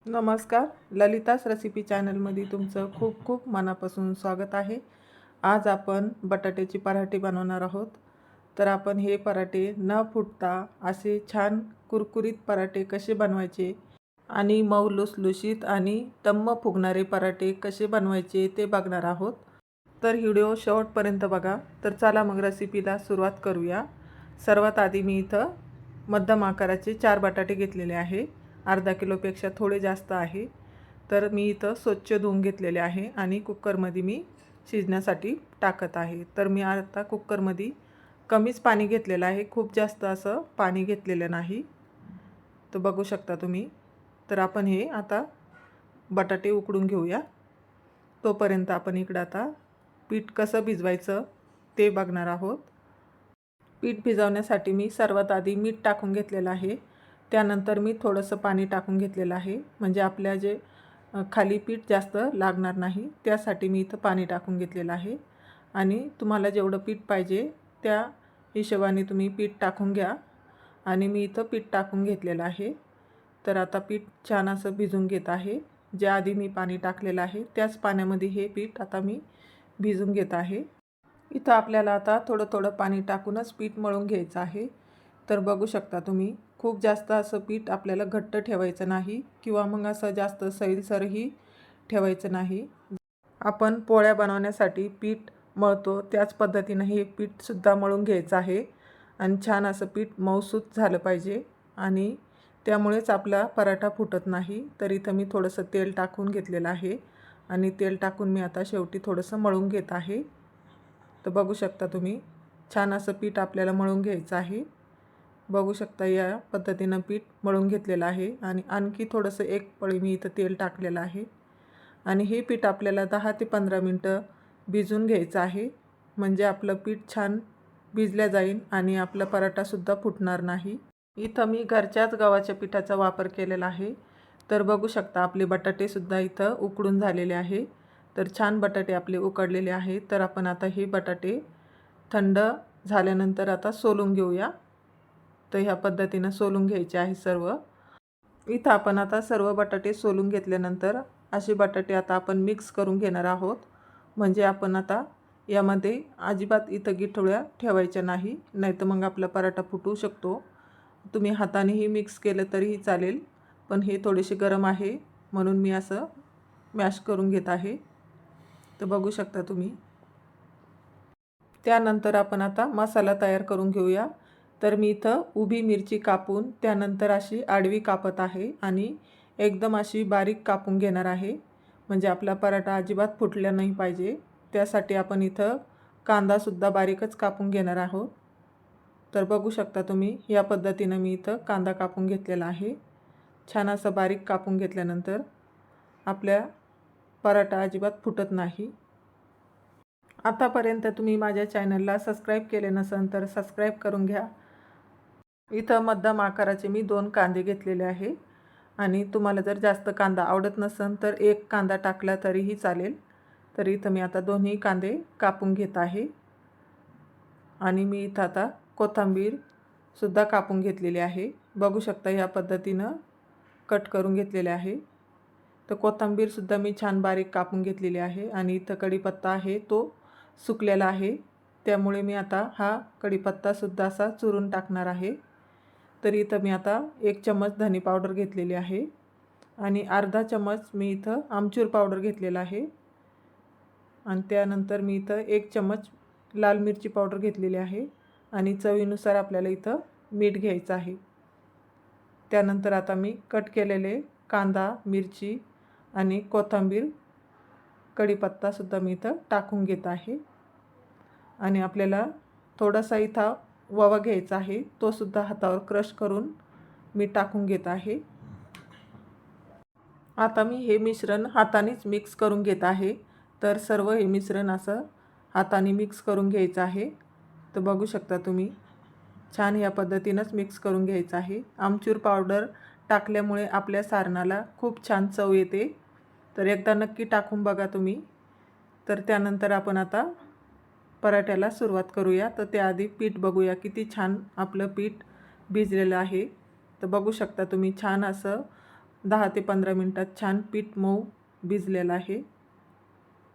नमस्कार. ललितास रेसिपी चॅनलमध्ये तुमचं खूप खूप मनापासून स्वागत आहे. आज आपण बटाट्याची पराठे बनवणार आहोत. तर आपण हे पराठे न फुटता असे छान कुरकुरीत पराठे कसे बनवायचे आणि मऊ लुसलुशीत आणि टम्म फुगणारे पराठे कसे बनवायचे ते बघणार आहोत. तर व्हिडिओ शेवटपर्यंत बघा. तर चला मग रेसिपीला सुरुवात करूया. सर्वात आधी मी इथं मध्यम आकाराचे 4 बटाटे घेतलेले आहे. अर्धा किलोपेक्षा थोडे जास्त आहे. तर मी इथं स्वच्छ धुवून घेतलेले आहे आणि कुकरमध्ये मी शिजण्यासाठी टाकत आहे. तर मी आता कुकरमध्ये कमीच पाणी घेतलेलं आहे, खूप जास्त असं पाणी घेतलेलं नाही. तर बघू शकता तुम्ही. तर आपण हे आता बटाटे उकडून घेऊया. तोपर्यंत आपण इकडं आता पीठ कसं भिजवायचं ते बघणार आहोत. पीठ भिजवण्यासाठी मी सर्वात आधी मीठ टाकून घेतलेलं आहे. त्यानंतर मी थोडंसं पाणी टाकून घेतलेलं आहे, म्हणजे आपल्या जे खाली पीठ जास्त लागणार नाही त्यासाठी मी इथं पाणी टाकून घेतलेलं आहे. आणि तुम्हाला जेवढं पीठ पाहिजे त्या हिशोबाने तुम्ही पीठ टाकून घ्या. आणि मी इथं पीठ टाकून घेतलेलं आहे. तर आता पीठ छान असं भिजून घेत आहे. ज्या आधी मी पाणी टाकलेलं आहे त्याच पाण्यामध्ये हे पीठ आता मी भिजून घेत आहे. इथं आपल्याला आता थोडं थोडं पाणी टाकूनच पीठ मळून घ्यायचं आहे. तर बघू शकता तुम्ही, खूप जास्त असं पीठ आपल्याला घट्ट ठेवायचं नाही किंवा मग असं जास्त सैलसरही ठेवायचं नाही. आपण पोळ्या बनवण्यासाठी पीठ मळतो त्याच पद्धतीनं हे पीठसुद्धा मळून घ्यायचं आहे. आणि छान असं पीठ मऊसूत झालं पाहिजे आणि त्यामुळेच आपला पराठा फुटत नाही. तर इथं मी थोडंसं तेल टाकून घेतलेलं आहे आणि तेल टाकून मी आता शेवटी थोडंसं मळून घेत आहे. तर बघू शकता तुम्ही, छान असं पीठ आपल्याला मळून घ्यायचं आहे. बघू शकता या पद्धतीनं पीठ मळून घेतलेलं आहे. आणि आणखी थोडंसं एक पळी मी इथं तेल टाकलेलं आहे. आणि हे पीठ आपल्याला 10 ते 15 मिनटं भिजून घ्यायचं आहे, म्हणजे आपलं पीठ छान भिजल्या जाईल आणि आपला पराठासुद्धा फुटणार नाही. इथं मी घरच्याच गव्हाच्या पिठाचा वापर केलेला आहे. तर बघू शकता आपले बटाटेसुद्धा इथं उकडून झालेले आहे. तर छान बटाटे आपले उकडलेले आहे. तर आपण आता हे बटाटे थंड झाल्यानंतर आता सोलून घेऊया. तर ह्या पद्धतीनं सोलून घ्यायचे आहे सर्व. इथं आपण आता सर्व बटाटे सोलून घेतल्यानंतर असे बटाटे आता आपण मिक्स करून घेणार आहोत. म्हणजे आपण आता यामध्ये अजिबात इथं गिठळ्या ठेवायच्या नाही, नाहीतर मग आपला पराठा फुटू शकतो. तुम्ही हातानेही मिक्स केलं तरीही चालेल, पण हे थोडेसे गरम आहे म्हणून मी असं मॅश करून घेत आहे. तर बघू शकता तुम्ही. त्यानंतर आपण आता मसाला तयार करून घेऊया. तर मी इथं उभी मिरची कापून त्यानंतर अशी आडवी कापत आहे आणि एकदम अशी बारीक कापून घेणार आहे, म्हणजे आपला पराठा अजिबात फुटला नाही पाहिजे. त्यासाठी आपण इथं कांदासुद्धा बारीकच कापून घेणार आहोत. तर बघू शकता तुम्ही, या पद्धतीनं मी इथं कांदा कापून घेतलेला आहे. छान असं बारीक कापून घेतल्यानंतर आपल्या पराठा अजिबात फुटत नाही. आतापर्यंत तुम्ही माझ्या चॅनलला सबस्क्राईब केले नसेल तर सबस्क्राईब करून घ्या. इथं मध्यम आकाराचे मी 2 कांदे घेतलेले आहे. आणि तुम्हाला जर जास्त कांदा आवडत नसेल तर 1 कांदा टाकला तरीही चालेल. तर इथं मी आता दोन्ही कांदे कापून घेत आहे. आणि मी इथं आता कोथिंबीरसुद्धा कापून घेतलेली आहे. बघू शकता ह्या पद्धतीनं कट करून घेतलेले आहे. तर कोथिंबीरसुद्धा मी छान बारीक कापून घेतलेली आहे. आणि इथं कढीपत्ता आहे तो सुकलेला आहे, त्यामुळे मी आता हा कढीपत्तासुद्धा असा चुरून टाकणार आहे. तर इथं मी आता 1 चम्मच धने पावडर घेतलेली आहे आणि अर्धा चम्मच मी इथं आमचूर पावडर घेतलेला आहे. आणि त्यानंतर मी इथं 1 चम्मच लाल मिरची पावडर घेतलेली आहे आणि चवीनुसार आपल्याला इथं मीठ घ्यायचं आहे. त्यानंतर आता मी कट केलेले कांदा, मिरची आणि कोथिंबीर, कढीपत्तासुद्धा मी इथं टाकून घेत आहे. आणि आपल्याला थोडासा इथं ओवा घ्यायचा आहे, तोसुद्धा हातावर क्रश करून मी टाकून घेत आहे. आता मी हे मिश्रण हातानेच मिक्स करून घेत आहे. तर सर्व हे मिश्रण असं हाताने मिक्स करून घ्यायचं आहे. तर बघू शकता तुम्ही, छान या पद्धतीनंच मिक्स करून घ्यायचं आहे. आमचूर पावडर टाकल्यामुळे आपल्या सारणाला खूप छान चव येते. तर एकदा नक्की टाकून बघा तुम्ही. तर त्यानंतर आपण आता पराठ्याला सुरुवात करूया. तर त्याआधी पीठ बघूया, किती छान आपलं पीठ भिजलेलं आहे. तर बघू शकता तुम्ही, छान असं 10 ते 15 मिनटात छान पीठ मऊ भिजलेलं आहे.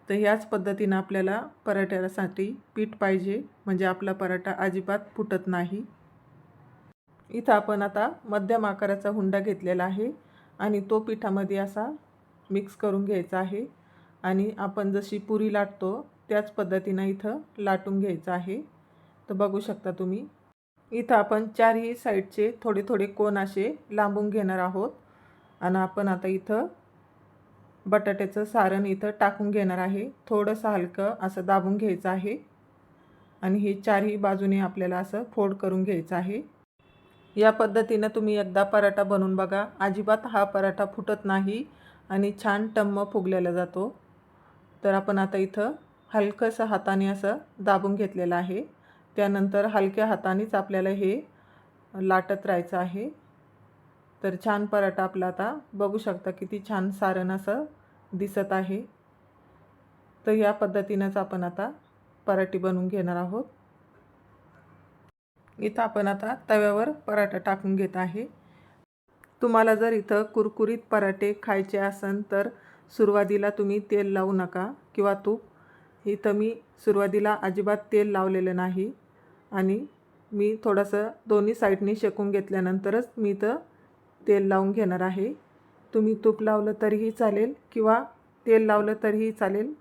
तर ह्याच पद्धतीनं आपल्याला पराठ्यासाठी पीठ पाहिजे, म्हणजे आपला पराठा अजिबात फुटत नाही. इथं आपण आता मध्यम आकाराचा हुंडा घेतलेला आहे आणि तो पिठामध्ये असा मिक्स करून घ्यायचा आहे आणि आपण जशी पुरी लाटतो त्याच पद्धतीनं इथं लाटून घ्यायचं आहे. तर बघू शकता तुम्ही, इथं आपण चारही साईडचे थोडे थोडे कोन असे लांबून घेणार आहोत आणि आपण आता इथं बटाट्याचं सारण इथं टाकून घेणार आहे. थोडंसं हलकं असं दाबून घ्यायचं आहे आणि हे चारही बाजूने आपल्याला असं फोल्ड करून घ्यायचं आहे. या पद्धतीनं तुम्ही एकदा पराठा बनवून बघा, अजिबात हा पराठा फुटत नाही आणि छान टम्म फुगलेला जातो. तर आपण आता इथं हलकंसं हाताने असं दाबून घेतलेलं आहे. त्यानंतर हलक्या हातानेच आपल्याला हे लाटत राहायचं आहे. तर छान पराठा आपला आता बघू शकता किती छान सारण असं दिसत आहे. तर या पद्धतीनंच आपण आता पराठे बनवून घेणार आहोत. इथं आपण आता तव्यावर पराठा टाकून घेत आहे. तुम्हाला जर इथं कुरकुरीत पराठे खायचे असेल तर सुरुवातीला तुम्ही तेल लावू नका किंवा तूप. इथं मी सुरुवातीला अजिबात तेल लावलेलं नाही आणि मी थोडंसं दोन्ही साईडनी शेकून घेतल्यानंतरच मी इथं तेल लावून घेणार आहे. तुम्ही तूप लावलं तरीही चालेल किंवा तेल लावलं तरीही चालेल,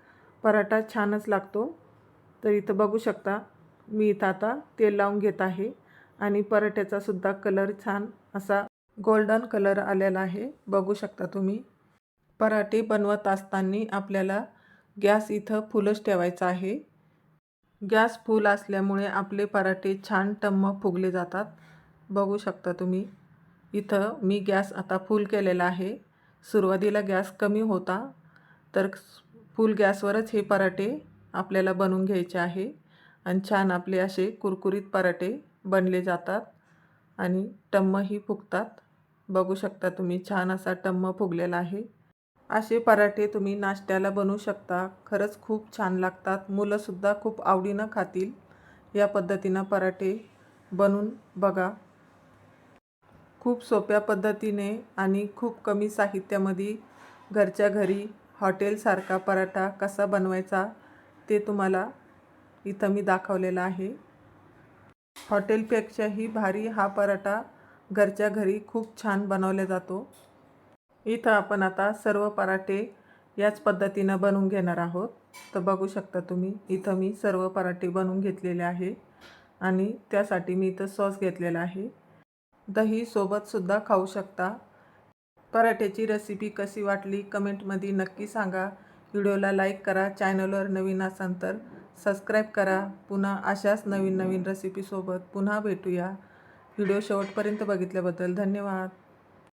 पराठा छानच लागतो. तर इथं बघू शकता मी इथं आता तेल लावून घेत आहे आणि पराठ्याचा सुद्धा कलर छान असा गोल्डन कलर आलेला आहे. बघू शकता तुम्ही. पराठे बनवत असताना आपल्याला गॅस इथं फुलच ठेवायचा आहे. गॅस फुल असल्यामुळे आपले पराठे छान टम्म फुगले जातात. बघू शकता तुम्ही. इथं मी गॅस आता फुल केलेला आहे. सुरुवातीला गॅस कमी होता, तर फुल गॅसवरच हे पराठे आपल्याला बनवून घ्यायचे आहे आणि छान आपले असे कुरकुरीत पराठे बनले जातात आणि टम्मही फुगतात. बघू शकता तुम्ही, छान असा टम्म फुगलेला आहे. असे पराठे तुम्ही नाश्त्याला बनवू शकता. खरंच खूप छान लागतात. मुलंसुद्धा खूप आवडीनं खातील. या पद्धतीनं पराठे बनवून बघा. खूप सोप्या पद्धतीने आणि खूप कमी साहित्यामध्ये घरच्या घरी हॉटेलसारखा पराठा कसा बनवायचा ते तुम्हाला इथं मी दाखवलेला आहे. हॉटेलपेक्षाही भारी हा पराठा घरच्या घरी खूप छान बनवला जातो. इथं आपण आता सर्व पराठे याच पद्धतीनं बनवून घेणार आहोत. तर बघू शकता तुम्ही, इथं मी सर्व पराठे बनवून घेतलेले आहे आणि त्यासाठी मी इथं सॉस घेतलेला आहे. दही सोबतसुद्धा खाऊ शकता. पराठ्याची रेसिपी कशी वाटली कमेंटमध्ये नक्की सांगा. व्हिडिओला लाईक करा. चॅनलवर नवीन असाल तर सबस्क्राईब करा. पुन्हा अशाच नवीन नवीन रेसिपीसोबत पुन्हा भेटूया. व्हिडिओ शेवटपर्यंत बघितल्याबद्दल धन्यवाद.